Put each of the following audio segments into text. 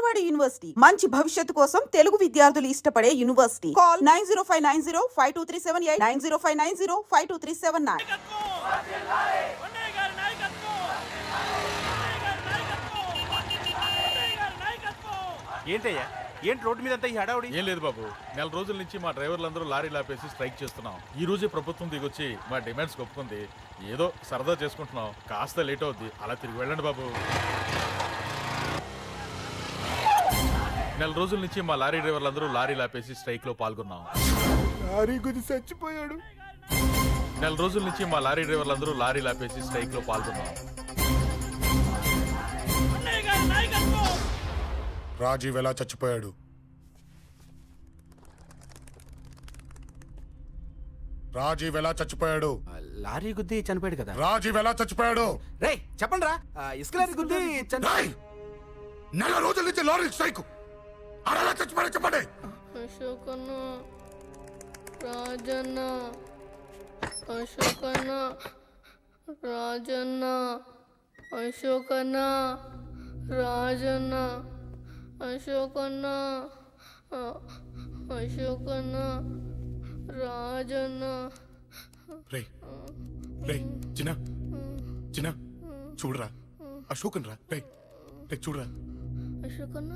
Vijayawada university మంచి భవిష్యత్తు కోసం తెలుగు విద్యార్థులు ఇష్టపడే యూనివర్సిటీ. కాల్ 9059052378 9059052379. ఏంటయ్యా ఏంటి రోడ్డు మీద అంతా ఈ హడావుడి? ఏం లేదు బాబు, నెల రోజుల నుంచి మా డ్రైవర్లందరూ లారీలు ఆపేసి స్ట్రైక్ చేస్తున్నాం. ఈ రోజే ప్రభుత్వం దిగొచ్చి మా డిమాండ్స్ ఒప్పుకుంది. ఏదో సరదా చేసుకుంటున్నాం, కాస్త లేట్ అవుద్ది, అలా తిరిగి వెళ్ళండి బాబు. నెల రోజుల నుంచి మా లారీ డ్రైవర్లందరూ లారీలు ఆపేసి స్ట్రైక్ లో పాల్గొన్నాం. లారీ గుద్ది చచ్చిపోయాడు. నెల రోజుల నుంచి మా లారీ డ్రైవర్లందరూ లారీలు ఆపేసి స్ట్రైక్ లో పాల్గొన్నాం. రాజీవ్ ఎలా చచ్చిపోయాడు? రాజీవ్ ఎలా చచ్చిపోయాడు? లారీ గుద్ది చనిపోయాడు కదా. రాజీవ్ ఎలా చచ్చిపోయాడు? రే చెప్పండి రా. ఇసుక లారీ గుద్ది రేయ్! నెల రోజుల నుంచి లారీ స్ట్రైక్, అలా చచ్చిపోయాడు చెప్పండి. అశోకన్న, రాజన్న, అశోకన్న, రాజన్న, అశోకన్న, రాజన్న, అశోకన్న, అశోకన్న, రాజన్న. రేయ్ రేయ్ చిన్న చిన్న చూడరా, అశోకన్ రా. రేయ్ రేయ్ చూడరా అశోకన్న,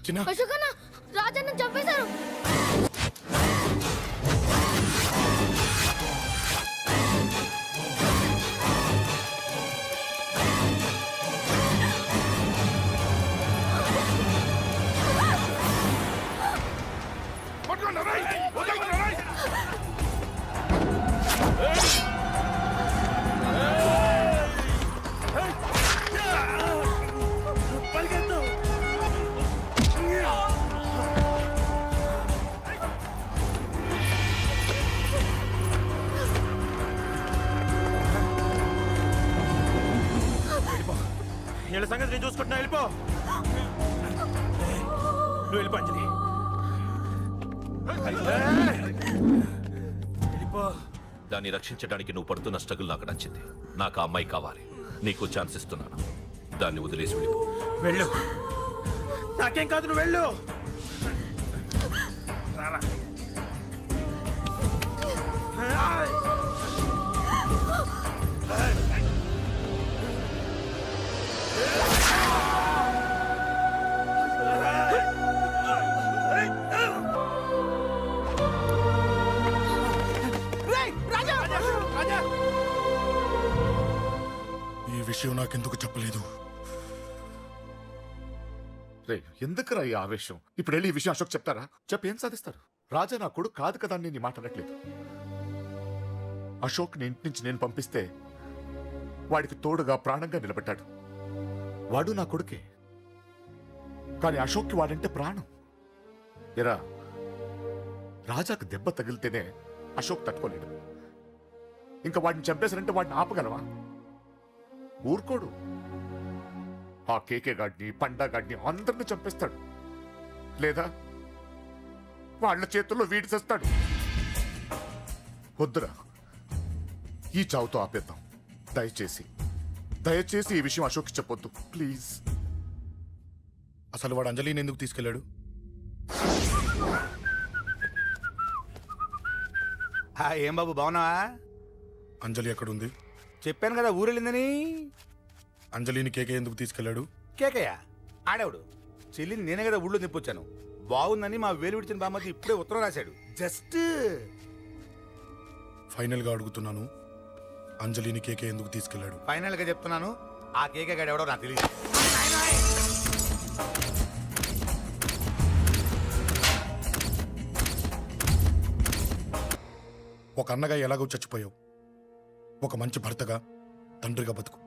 చిన్న. అశోకన్న, రాజన్న చంపేశారు. వీళ్ళ సంగతి నేను చూసుకుంటున్నా. వెళ్ళిపో, నువ్వు వెళ్ళిపో అంజలి. వెళ్ళిపో. దాన్ని రక్షించడానికి నువ్వు పడుతున్న స్ట్రగుల్ నాకు నచ్చింది. నాకు ఆ అమ్మాయి కావాలి. నీకు ఛాన్స్ ఇస్తున్నాను. దాన్ని వదిలేసి వెళ్ళిపో. వెళ్ళు. నాకేం కాదు, నువ్వు వెళ్ళు. రారా. ఈ విషయం నాకెందుకు చెప్పలేదు? రే ఎందుకురా ఈ ఆవేశం? ఇప్పుడు వెళ్ళి ఈ విషయం అశోక్ చెప్తారా? చెప్పి ఏం సాధిస్తారు? రాజా నా కొడుకు కాదు కదా అని నేను మాట్లాడట్లేదు. అశోక్ ని ఇంటి నుంచి నేను పంపిస్తే వాడికి తోడుగా ప్రాణంగా నిలబెట్టాడు. వాడు నా కొడుకే, కానీ అశోక్కి వాడంటే ప్రాణం. ఎరా, రాజాకు దెబ్బ తగిలితేనే అశోక్ తట్టుకోలేడు. ఇంకా వాడిని చంపేశారంటే వాడిని ఆపగలవా? ఊరుకోడు. ఆ కేకే గాడిని, పండా గాడిని అందరిని చంపేస్తాడు. లేదా వాళ్ళ చేతుల్లో వీడి చేస్తాడు. వద్దురా, ఈ చావుతో ఆపేద్దాం. దయచేసి దయచేసి ఈ విషయం అశోక్ చెప్పొద్దు ప్లీజ్. అసలు వాడు అంజలిని ఎందుకు తీసుకెళ్ళాడు? ఏం బాబు బాగున్నావా? అంజలి ఎక్కడుంది? చెప్పాను కదా ఊరెళ్ళిందని. అంజలిని కేకే ఎందుకు తీసుకెళ్ళాడు? కేకయ్య ఆడేవాడు. చెల్లిని నేనే కదా ఊళ్ళో నిప్పొచ్చాను. బాగుందని మా వేలు విడిచిన బామ్మకి ఇప్పుడే ఉత్తరం రాశాడు. జస్ట్ ఫైనల్ గా అడుగుతున్నాను, అంజలిని కేకే ఎందుకు తీసుకెళ్ళాడు? ఫైనల్ గా చెప్తున్నాను, ఆ కేకే గాడు ఎవడో నాకు తెలియదు. ఒక అన్నగా ఎలాగో చచ్చిపోయావు, ఒక మంచి భర్తగా, తండ్రిగా బతుకు.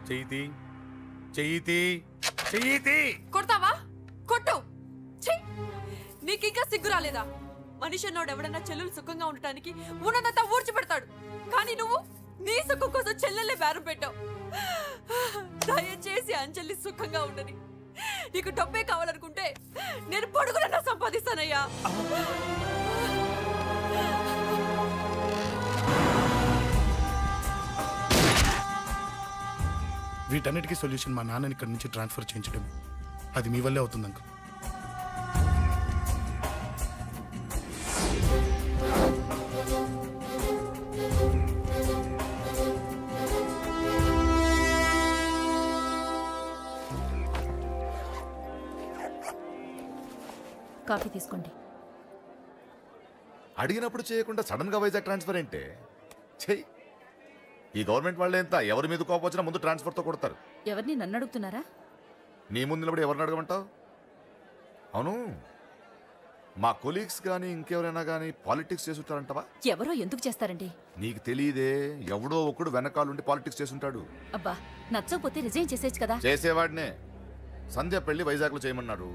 చెయ్యితి చెయ్యితి చెయ్యితి. కొడతావా? కొట్టు. నీకింకా సిగ్గు రాలేదా? మనిషి అన్నోడు ఎవడన్నా చెల్లెలు సుఖంగా ఉండటానికి ఉన్నదంతా ఊడ్చిపెడతాడు. కానీ నువ్వు నీ సుఖం కోసం చెల్లెల్లే బేరం పెట్టావు. దయచేసి అంజలి సుఖంగా ఉండని. నీకు డబ్బే కావాలనుకుంటే నేను పొడుగునన్నా సంపాదిస్తానయ్యా. వీటన్నిటికీ సొల్యూషన్ మా నాన్నని ఇక్కడి నుంచి ట్రాన్స్ఫర్ చేయించడం. అది మీ వల్లే అవుతుంది అంకుల్. కాఫీ తీసుకోండి. అడిగినప్పుడు చేయకుండా సడన్ గా వైజాగ్ ట్రాన్స్ఫర్ ఏంటే? చెయ్యి. ఈ గవర్నమెంట్ వాళ్ళే ఎంత, ఎవరి మీద కోపం వచ్చినా ముందు ట్రాన్స్ఫర్తో కొడతారు. ఎవరిని నన్ను అడుగుతున్నారా? నీ ముందు నిలబడి ఎవరిని అడగమంటావు? అవును, మా కొలీగ్స్ కానీ ఇంకెవరైనా కానీ పాలిటిక్స్ చేసుంటారంటవా? ఎవరో ఎందుకు చేస్తారండి? నీకు తెలియదే, ఎవడో ఒకడు వెనకాలండి పాలిటిక్స్ చేసుంటాడు. అబ్బా, నచ్చకపోతే రిజైన్ చేసేయచ్చు కదా. చేసేవాడినే. సంధ్య పెళ్లి వైజాగ్లో చేయమన్నాడు.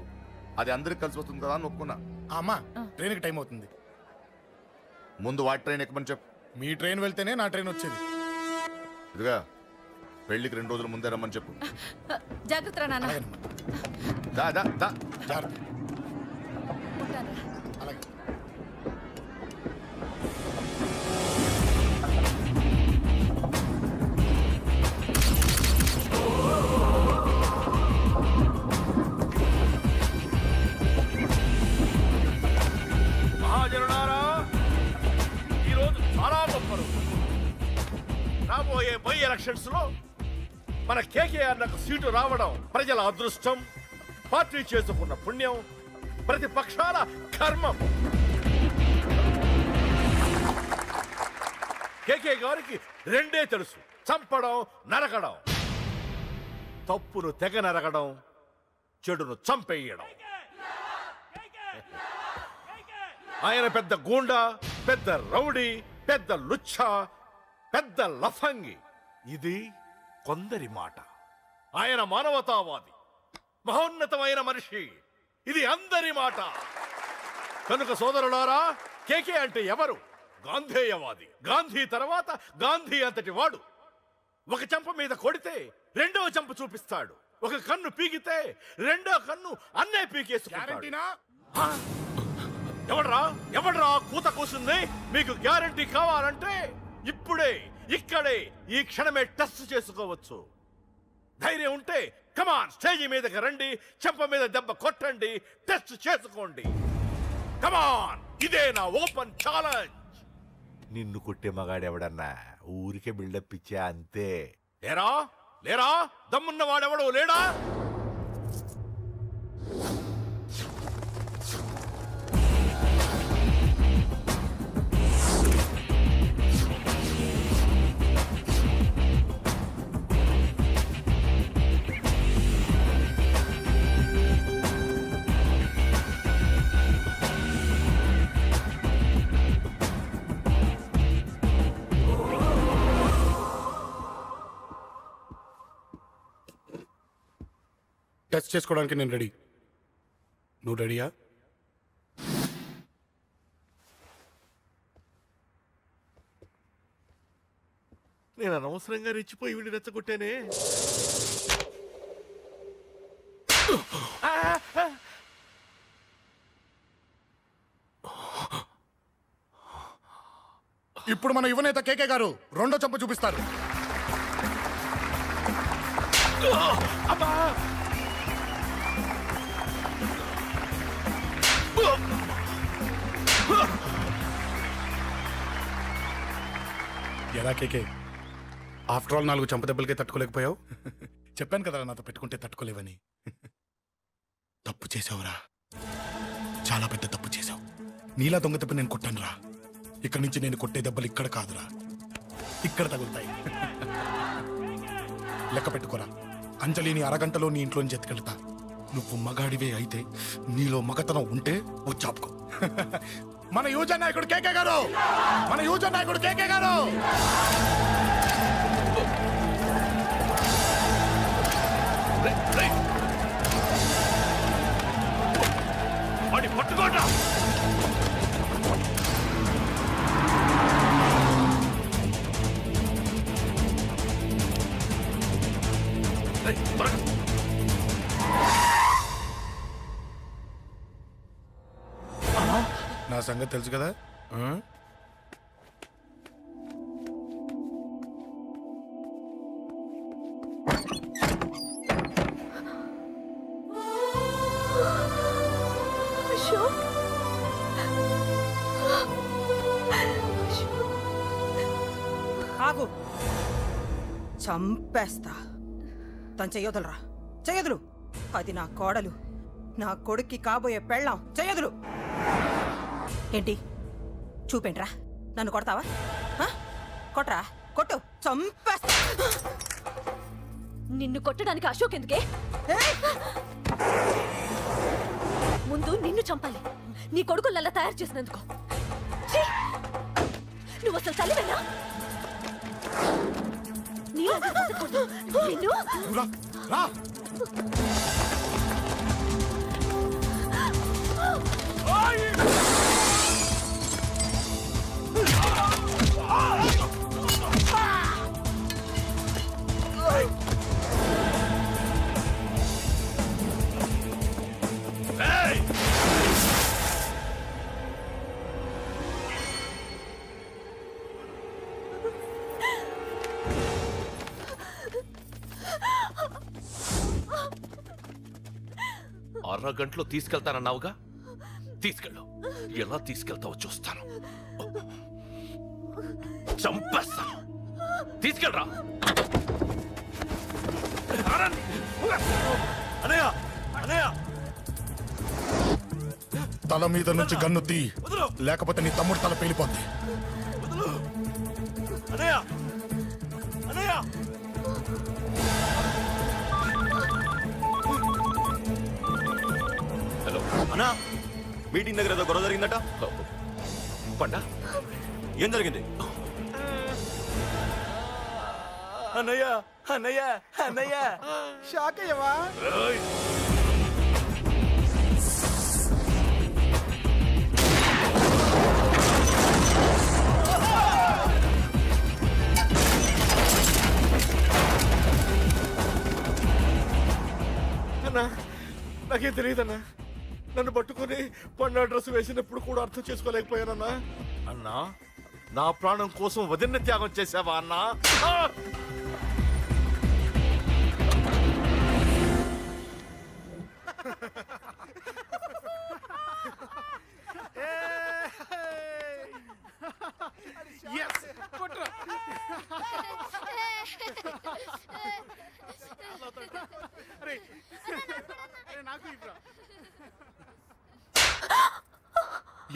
అది అందరికి కలిసి వస్తుంది కదా అని ఒప్పుకున్నా. అమ్మా, ట్రైన్కి టైం అవుతుంది. ముందు వాటి ట్రైన్ ఎక్కమని చెప్పు. మీ ట్రైన్ వెళ్తేనే నా ట్రైన్ వచ్చేది. ఇదిగా పెళ్లికి 2 రోజుల ముందే రమ్మని చెప్పు. జాగ్రత్త రా నాన్న. అలాగేనమ్మా. దా దా దా. జాగ్రత్త. ఉంటాను. అలాగే. మహాజనులారా, ఈరోజు చాలా గొప్ప రోజు. రాబోయే బై ఎలక్షన్స్ లో మన కేకేఆర్ నాకు సీటు రావడం ప్రజల అదృష్టం, పార్టీ చేసుకున్న పుణ్యం, ప్రతిపక్షాల కర్మం. కేకే గారికి రెండే తెలుసు: చంపడం, నరకడం. తప్పును తెగ నరకడం, చెడును చంపేయడం. ఆయన పెద్ద గూండా, పెద్ద రౌడీ, పెద్ద లుచ్చా, పెద్ద లఫంగి. ఇది కొందరి మాట. ఆయన మానవతావాది, మహోన్నతమైన మనిషి. ఇది అందరి మాట. కనుక సోదరులారా, కేకే అంటే ఎవరు? గాంధేయవాది. గాంధీ తర్వాత గాంధీ అంతటి వాడు. ఒక చెంప మీద కొడితే రెండవ చెంప చూపిస్తాడు. ఒక కన్ను పీకితే రెండో కన్ను అన్నే పీకేసుకుంటాడు. ఎవడ్రా కూత కూసింది? మీకు గ్యారంటీ కావాలంటే ఇప్పుడే, ఇక్కడే, ఈ క్షణమే టెస్ట్ చేసుకోవచ్చు. ధైర్యం ఉంటే కమాన్, స్టేజీ మీదకి రండి, చెంప మీద దెబ్బ కొట్టండి, టెస్ట్ చేసుకోండి. కమాన్, ఇదే నా ఓపెన్ ఛాలెంజ్. నిన్ను కొట్టే మగాడెవడన్నా ఊరికే బిల్డప్ ఇచ్చా అంతే. లేరా దమ్మున్న వాడెవడో లేడా? టెస్ట్ చేసుకోవడానికి నేను రెడీ. నువ్వు రెడీయా? నేను అనవసరంగా రెచ్చిపోయి వీడిని రెచ్చగొట్టానే. ఇప్పుడు మన యువనేత కేకే గారు రెండో చెంప చూపిస్తారు. ఎలా కేకే, ఆఫ్టర్ ఆల్ 4 చంపదెబ్బలకే తట్టుకోలేకపోయావు? చెప్పాను కదా నాతో పెట్టుకుంటే తట్టుకోలేవని. తప్పు చేసావురా, చాలా పెద్ద తప్పు చేసావు. నీలా దొంగ తప్పు నేను కొట్టానురా. ఇక్కడి నుంచి నేను కొట్టే దెబ్బలు ఇక్కడ కాదురా, ఇక్కడ తగులుతాయి. లెక్క పెట్టుకోరా, అంజలిని అరగంటలో నీ ఇంట్లోంచి ఎత్తుకెళ్తా. నువ్వు మగాడివే అయితే, నీలో మగతనం ఉంటే వచ్చాపుకో. మన యువజన నాయకుడు కేకే గారు, మన యువజన నాయకుడు కేకే గారు. పట్టుకోండి. నా సంగతి తెలుసు కదా. అశోక్ ఆగు, చంపేస్తా. తను చెయ్యొదలరా, చెయ్యదులు. అది నా కోడలు, నా కొడుక్కి కాబోయే పెళ్ళాం. చెయ్యదులు. ఏంటి చూపేంట్రా? నన్ను కొడతావా? ఆ? కొట్రా, కొట్టు, చంపేస్తా. నిన్ను కొట్టడానికి అశోక్ ఎందుకే? ముందు నిన్ను చంపాలి, నీ కొడుకులల్లా తయారు చేసినందుకు. ఛీ! నువ్వు అసలు తల్లివేనా? నీలాంటి బతకూడదు. నిన్ను రా. అరగంటలో తీసుకెళ్తానన్నావుగా, తీసుకెళ్ళు. ఎలా తీసుకెళ్తావో చూస్తాను. చంపేస్తాను. తీసుకెళ్ళరా. తల మీద నుంచి గన్ను తీ, లేకపోతే నీ తమ్ముడు తల పేలిపోద్ది. హలో అన్నా, మీటింగ్ దగ్గర ఏదో గొడవ జరిగిందట. పండా, ఏం జరిగింది? అన్నయ్య అన్నయ్య అన్నయ్య, షాక్ అయ్యవా? అన్నా, నాకేం తెలియదన్నా. నన్ను పట్టుకుని పండు డ్రెస్ వేసినప్పుడు కూడా అర్థం చేసుకోలేకపోయానన్నా. అన్నా, నా ప్రాణం కోసం వదిన త్యాగం చేసావా అన్నా?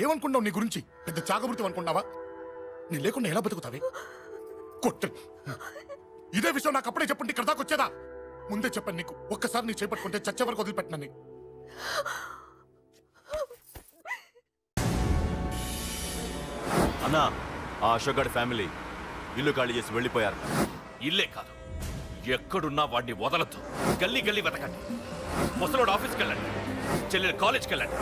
ఏమనుకున్నావు నీ గురించి? పెద్ద చాగమృతం అనుకున్నావా? నీ లేకుండా ఎలా బతుకుతావే? కొట్టు. ఇదే విషయం నాకు అప్పుడే చెప్పండి, ఇక్కడ దాకా వచ్చేదా? ముందే చెప్పాను నీకు, ఒక్కసారి నీ చేపట్టుకుంటే చచ్చే వరకు వదిలిపెట్టినని. అన్నా, ఆ అశోక్ గారి ఫ్యామిలీ ఇల్లు ఖాళీ చేసి వెళ్ళిపోయారు. ఇల్లే కాదు, ఎక్కడున్నా వాడిని వదలద్దు. గల్లీ గల్లీ వెతకండి. ముసలోడు ఆఫీస్కి వెళ్ళండి, చెల్లెలు కాలేజ్కి వెళ్ళండి.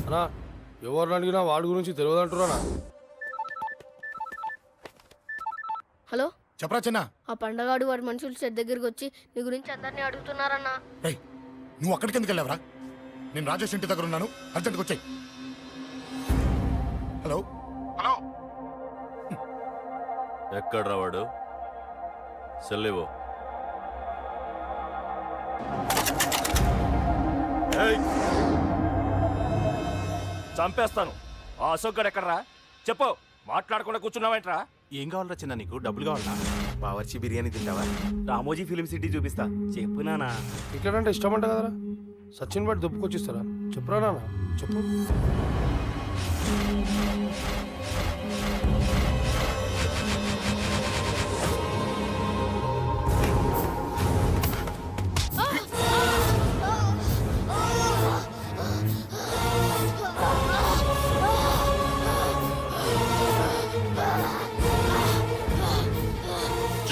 అన్నా, ఎవరిని అడిగినా వాడి గురించి తెలియదంటున్నా. హలో, చెప్పరా చిన్న. ఆ పండగాడు వాడి మనుషులు సెట్ దగ్గరికి వచ్చి నీ గురించి అందరినీ అడుగుతున్నారన్నా. రేయ్, నువ్వు అక్కడికి ఎందుకు వెళ్ళావరా? నేను రాజేష్ ఇంటి దగ్గర ఉన్నాను, అర్జెంట్గా వచ్చాయి. Hello hello. ఎక్కడ్రా వాడు? సెల్లివో. చంపేస్తాను. ఆ అశోక్ గారు ఎక్కడ్రా? చెప్పు. మాట్లాడకుండా కూర్చున్నావేంట్రా? ఏం కావాలరా చిన్న? నీకు డబ్బులు కావాలా? బావర్చి బిర్యానీ తింటావా? రామోజీ ఫిలిం సిటీ చూపిస్తా. చెప్పు నానా. క్రికెట్ అంటే ఇష్టం అంట కదరా, సచిన్ బట్టి దుప్పుకొచ్చిస్తారా? చెప్పురా నాన్న, చెప్పు.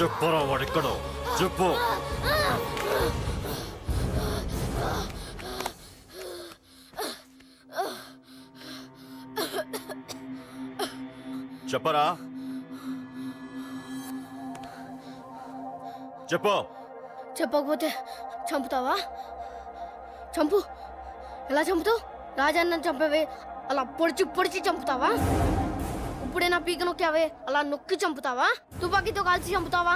చెప్పురా వాడెక్కడో చెప్పు. చెప్పరా, చెప్పు. చెప్పకపోతే చంపుతావా? చంపు. ఎలా చంపుతావు? రాజాన్నని చంపేవి, అలా పొడిచి పొడిచి చంపుతావా? ఇప్పుడే నా పీక నొక్కావే, అలా నొక్కి చంపుతావా? తుపాకీతో కాల్చి చంపుతావా?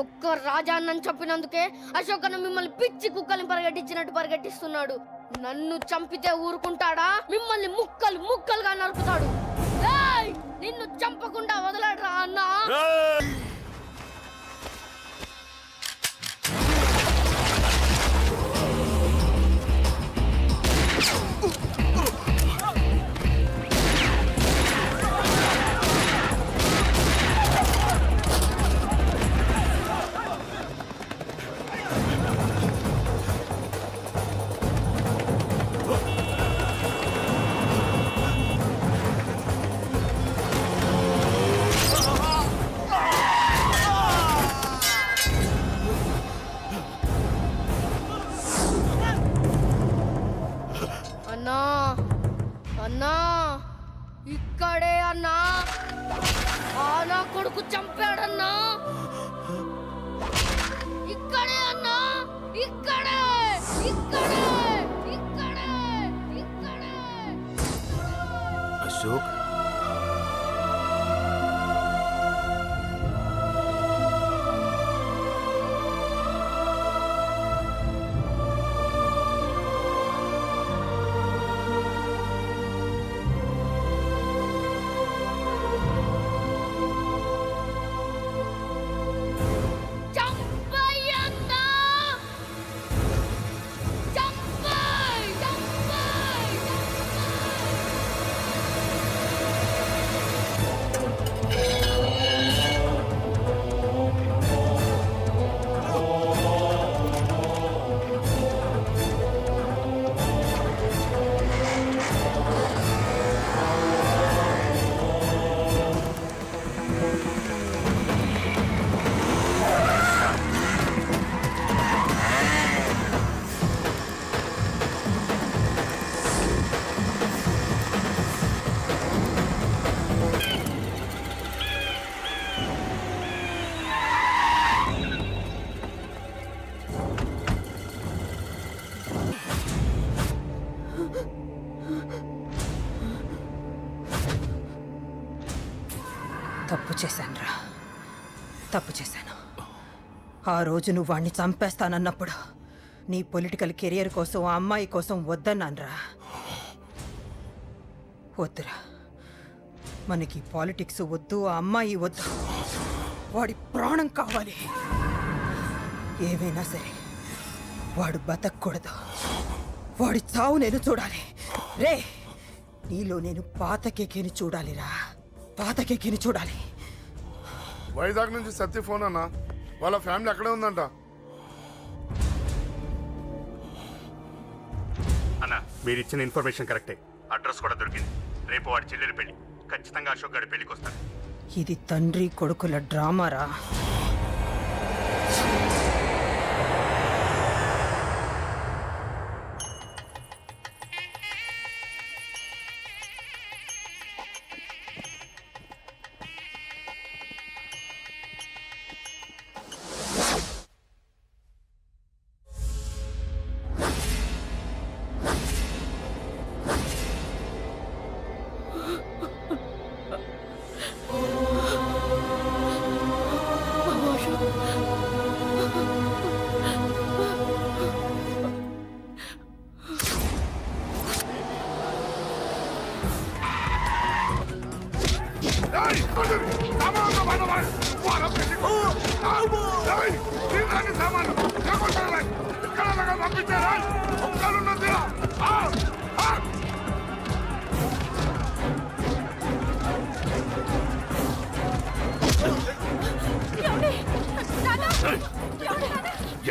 ఒక్క రాజాన్నని చంపినందుకే అశోక్ అన్న మిమ్మల్ని పిచ్చి కుక్కల్ని పరిగెట్టించినట్టు పరిగెట్టిస్తున్నాడు. నన్ను చంపితే ఊరుకుంటాడా? మిమ్మల్ని ముక్కలు ముక్కలుగా నరుకుతాడు. ఏయ్! నిన్ను చంపకుండా వదలడరా అన్నా. అన్నా అన్నా ఇక్కడే అన్నా. ఆ నా కొడుకు చంపాడన్నా. ఇక్కడే అన్నా, ఇక్కడే ఇక్కడే ఇక్కడే ఇక్కడే. అశోక్ చంపయ్యన్నా. చంపయ్ చంపయ్ తప్పు చేశానురా, తప్పు చేశాను. ఆ రోజు నువ్వు వాణ్ణి చంపేస్తానన్నప్పుడు నీ పొలిటికల్ కెరియర్ కోసం ఆ అమ్మాయి కోసం వద్దన్నానురా. వద్దురా, మనకి పాలిటిక్స్ వద్దు, ఆ అమ్మాయి వద్దు. వాడి ప్రాణం కావాలి. ఏమైనా సరే వాడు బతకూడదు. వాడి చావు నేను చూడాలి. రే, నీలో నేను పాతకెక్కిని చూడాలిరా, పాతకెక్కిని చూడాలి. వైజాగ్ నుంచి సత్య ఫోన్ అన్న, వాళ్ళ ఫ్యామిలీ అక్కడే ఉందంట. అన్న మీరు ఇచ్చిన ఇన్ఫర్మేషన్ కరెక్టే. అడ్రస్ కూడా దొరికింది. రేపు వాడి చెల్లెలి పెళ్లి. ఖచ్చితంగా అశోక్ గారి పెళ్లికి వస్తాడు. ఇది తండ్రి కొడుకుల డ్రామారా.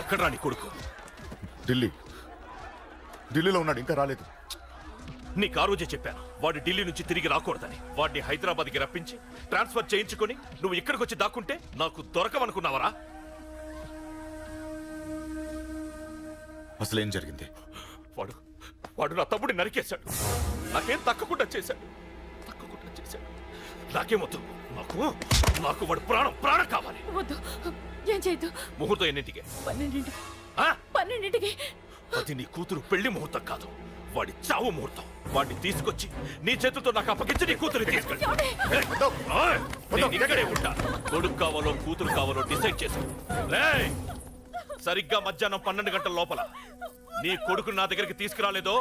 ఎక్కడ్రా నీ కొడుకు? ఢిల్లీలో ఉన్నాడు, ఇంకా రాలేదు. నీకు ఆ రోజే చెప్పాను వాడు ఢిల్లీ నుంచి తిరిగి రాకూడదని. వాడిని హైదరాబాద్కి రప్పించి ట్రాన్స్ఫర్ చేయించుకొని నువ్వు ఇక్కడికి వచ్చి దాక్కుంటే నాకు దొరకమనుకున్నావరా? అసలేం జరిగింది? వాడు నా తమ్ముడిని నరికేశాడు. నాకేం తక్కకుండా చేశాడు. నాకేమొద్దు. నాకు వాడు ప్రాణం కావాలి. వద్దు, ఏం చేయొద్దు. ముహూర్తం ఎన్నింటికి? 12ంటికి. అది నీ కూతురు పెళ్లి ముహూర్తం కాదు, వాడి చావు ముహూర్తం. వాడిని తీసుకొచ్చి నీ చేతులతో నాకు అప్పగించి నీ కూతురు తీసుకెళ్ళి నేను ఇక్కడే ఉంటా. కొడుకు కావాలో కూతురు కావాలో డిసైడ్ చేసు. రేయ్, సరిగ్గా మధ్యాహ్నం 12 గంటల లోపల నీ కొడుకుని నా దగ్గరికి తీసుకురాలేదో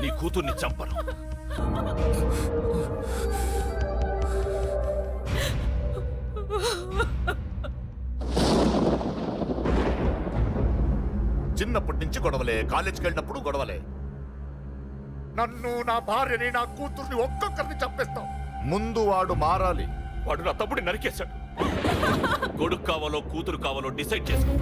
నీ కూతుర్ని చంపను. చిన్నప్పటి నుంచి గొడవలే, కాలేజీకి వెళ్ళినప్పుడు గొడవలే. నన్ను, నా భార్యని, నా కూతుర్ని ఒక్కొక్కరిని చంపేస్తాం. ముందు వాడు మారాలి. వాడు నా తమ్ముడిని నరికేశాడు. కొడుకు కావాలో కూతురు కావాలో డిసైడ్ చేసుకో.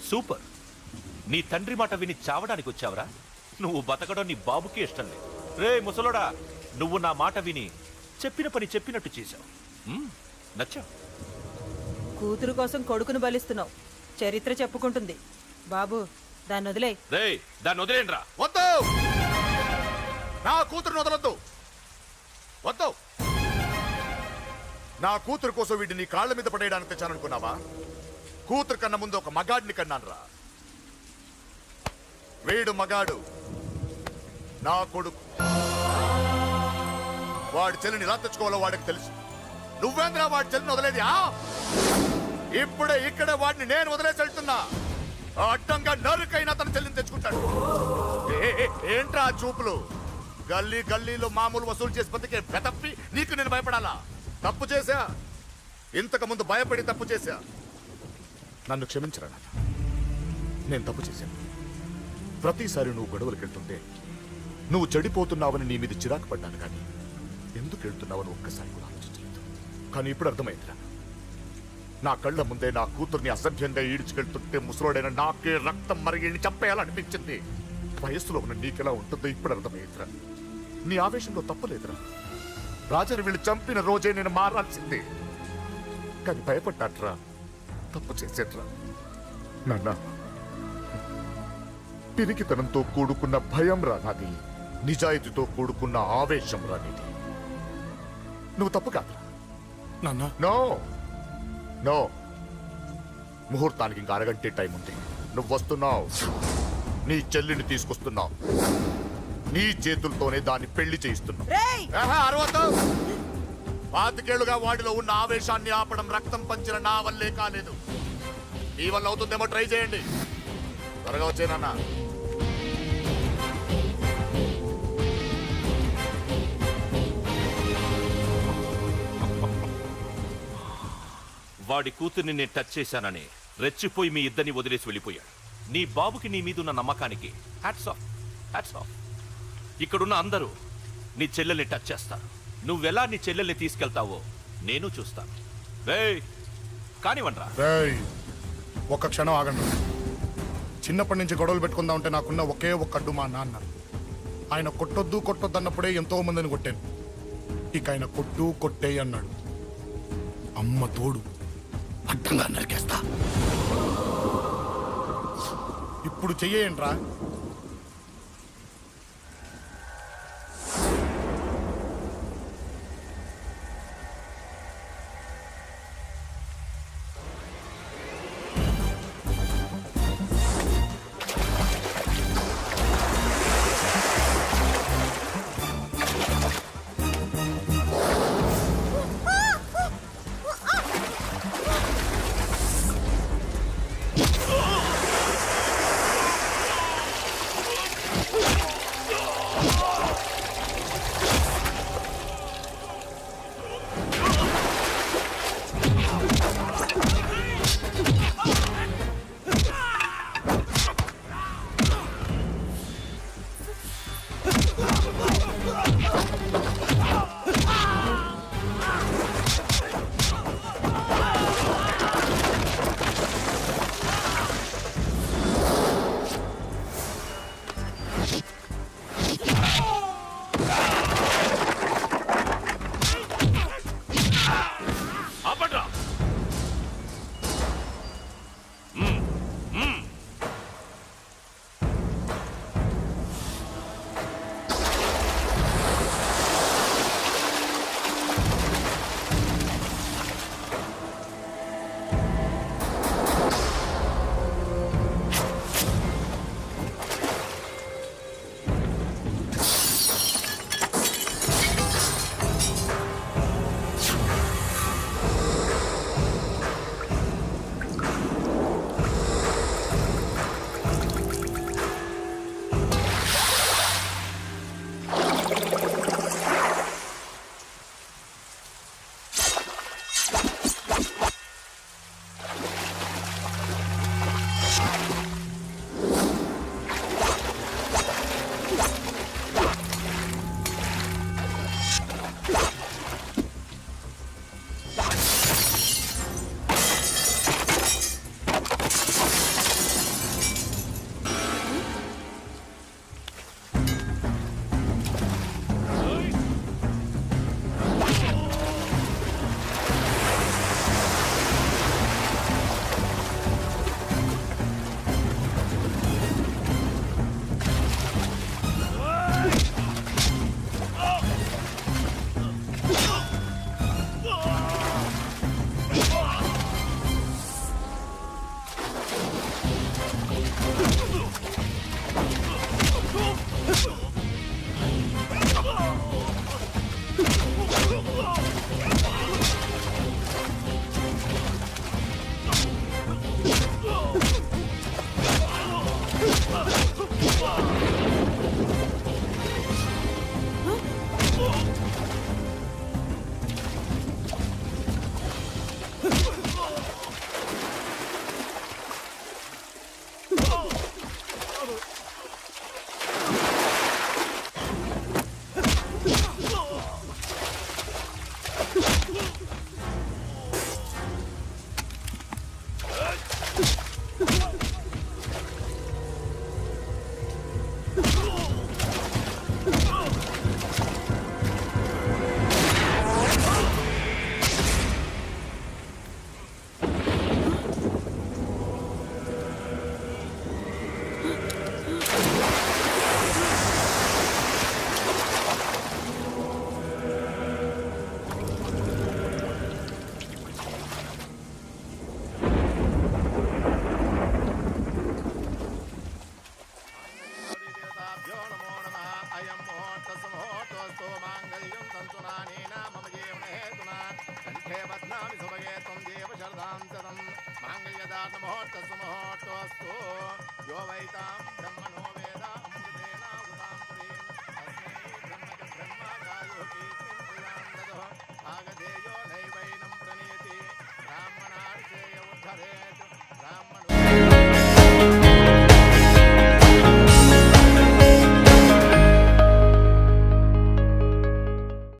సూపర్. నీ తండ్రి మాట విని చావడానికి వచ్చావరా? నువ్వు బతకడం నీ బాబుకి ఇష్టం లేదు. రే ముసలోడా, నువ్వు నా మాట విని చెప్పిన పని చెప్పినట్టు చేశావు. నచ్చా? కూతురు కోసం కొడుకును బలిస్తున్నావు. చరిత్ర చెప్పుకుంటుంది. బాబు, దాన్ని వదిలే. రే, దాన్ని వదిలేండ్రా. వద్దు, నా కూతురుని వదలొద్దు. వద్దు. నా కూతురు కోసం వీడిని నీ కాళ్ళ మీద పడేయడానికి తెచ్చాననుకున్నావా? కూతురు కన్నా ముందు ఒక మగాడిని కన్నాను రా. వీడు మగాడు, నా కొడుకు. వాడి చెల్లిని ఎలా తెచ్చుకోవాలో వాడికి తెలుసు. నువ్వేంద్రా వాడి చెల్లిని వదిలేది? ఇప్పుడే ఇక్కడే వాడిని నేను వదిలేసి వెళ్తున్నా. అడ్డంగా నరుకైనా తన చెల్లిని తెచ్చుకుంటాడు. ఏంట్రా చూపులు? గల్లీ గల్లీలో మామూలు వసూలు చేసి బతికే పెతప్పి నీకు నేను భయపడాలా? తప్పు చేశా, ఇంతకు ముందు భయపడి తప్పు చేశా. నన్ను క్షమించరా నాన్న, నేను తప్పు చేశాను. ప్రతిసారి నువ్వు గొడవలకు వెళ్తుంటే నువ్వు చెడిపోతున్నావని నీ మీద చిరాకు పడ్డాను, కానీ ఎందుకు వెళ్తున్నావని ఒక్కసారి కూడా ఆలోచించలేదు. కానీ ఇప్పుడు అర్థమైందిరా, నా కళ్ళ ముందే నా కూతుర్ని అసభ్యంగా ఈడ్చుకెళ్తుంటే ముసలోడైన నాకే రక్తం మరిగి చంపేయాలనిపించింది. వయస్సులో ఉన్న నీకెలా ఉంటుందో ఇప్పుడు అర్థమైందిరా. నీ ఆవేశంలో తప్పలేదురా. రాజాని వీళ్ళు చంపిన రోజే నేను మారాల్సిందే, కానీ భయపడ్డాట్రా, తప్పు చేసేట్రా. నాన్న, పిరికితనంతో కూడుకున్న భయం రా నాది, నిజాయితీతో కూడుకున్న ఆవేశం రా నీది. నువ్వు తప్పు కాదురా నాన్న. నో నో, ముహూర్తానికి ఇంకా అరగంటే టైం ఉంది. నువ్వు వస్తున్నావు, నీ చెల్లిని తీసుకొస్తున్నావు, నీ చేతులతోనే దాన్ని పెళ్లి చేయిస్తున్నావు. అరవద్దు. 25 ఏళ్లుగా వాడిలో ఉన్న ఆవేశాన్ని ఆపడం రక్తం పంచిన నా వల్లే కాలేదు. ఈ వల్ల అవుతుందేమో ట్రై చేయండి. త్వరగా వచ్చేనన్నా. వాడి కూతుర్ని నేను టచ్ చేశానని రెచ్చిపోయి మీ ఇద్దరిని వదిలేసి వెళ్ళిపోయాడు. నీ బాబుకి నీ మీదున్న నమ్మకానికి హ్యాట్స్ ఆఫ్, హ్యాట్స్ ఆఫ్. ఇక్కడున్న అందరూ నీ చెల్లెల్ని టచ్ చేస్తారు. నువ్వెలా నీ చెల్లెల్ని తీసుకెళ్తావో నేను చూస్తాను. రేయ్, కానివ్వండ్రా. ఒక్క క్షణం ఆగండి. చిన్నప్పటి నుంచి గొడవలు పెట్టుకుందాం అంటే నాకున్న ఒకే ఒక్క అడ్డు మా నాన్న. ఆయన కొట్టొద్దు కొట్టొద్దు అన్నప్పుడే ఎంతో మందిని కొట్టాను. ఇక ఆయన కొట్టు కొట్టే అన్నాడు. అమ్మ తోడు అడ్డంగా నరికేస్తా. ఇప్పుడు చెయ్యండ్రా. ఆపండ్రా. यो वैतां ब्रह्मणो वेद अमृतेन उदां पुरीं तस्मै ब्रह्मच ब्रह्मगायोगी आगधेयो नैवैनं प्रणीति ब्राह्मणार्चेय उद्धरेत् ब्राह्मणो